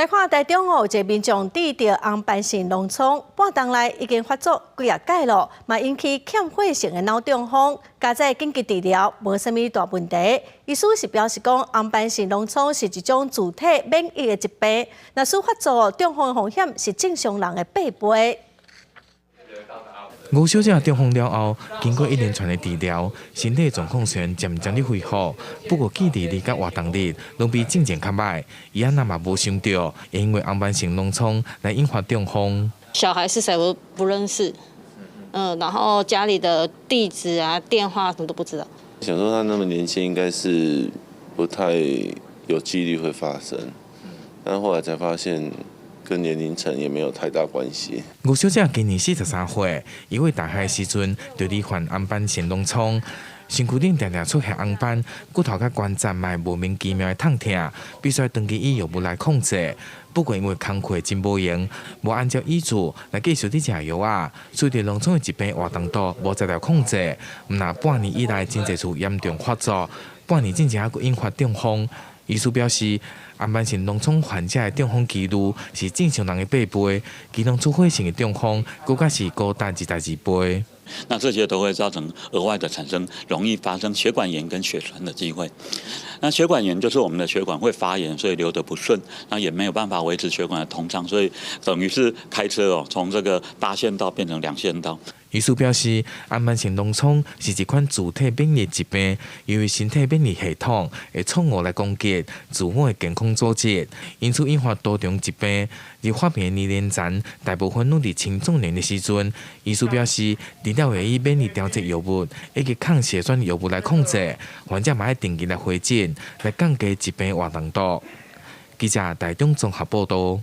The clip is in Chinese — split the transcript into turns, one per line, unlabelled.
来看台中有一个民众治着红斑性脓疮，半冬内已经发作几啊届了，嘛引起欠血性的脑中风，加在紧急治疗无啥物大问题。医师是表示讲，红斑性脓疮是一种自体免疫的疾病，若是发作中风的风险是正常人的8倍。
吴小姐中风了后，经过一连串的治疗，身体状况虽然渐渐的恢复，不过记忆力甲活动力拢比之前较歹。伊安那嘛无想到，会因为红斑性脓疮来引发中风。
小孩是谁我不认识，然后家里的地址啊、电话什么都不知道。
想说他那么年轻，应该是不太有几率会发生，但后来才发现。 跟年龄层也没有太大关系。
吴小姐今年43岁，伊为大汉时阵就罹患红斑性脓疮，身躯顶常常出现红斑，骨头甲关节嘛莫名其妙的痛痛，必须长期以药物来控制。不过因为工课真无用，无按照医嘱来继续伫食药啊，随着脓疮的疾病活动度无得到控制，毋那半年以来真侪次严重发作，半年之前还佫引发中风。 医师表示，红斑性脓疮患者的中风几率是正常人的8倍，其中出血性的中风更加是高达22倍。
那这些都会造成额外的产生容易发生血管炎跟血栓的机会。那血管炎就是我们的血管会发炎，所以流得不顺，那也没有办法维持血管的通畅，所以等于是开车从这个8线道变成2线道。
医师表示，红斑性脓疮是一款自体免疫疾病，由于身体免疫系统会错误来攻击自我的健康组织，因此引发多重疾病。而发病年龄层大部分拢伫青壮年的时阵。医师表示，除了会以免疫调节药物以及抗血栓药物来控制，患者嘛要定期来回诊，来降低疾病活动度。记者台中综合报道。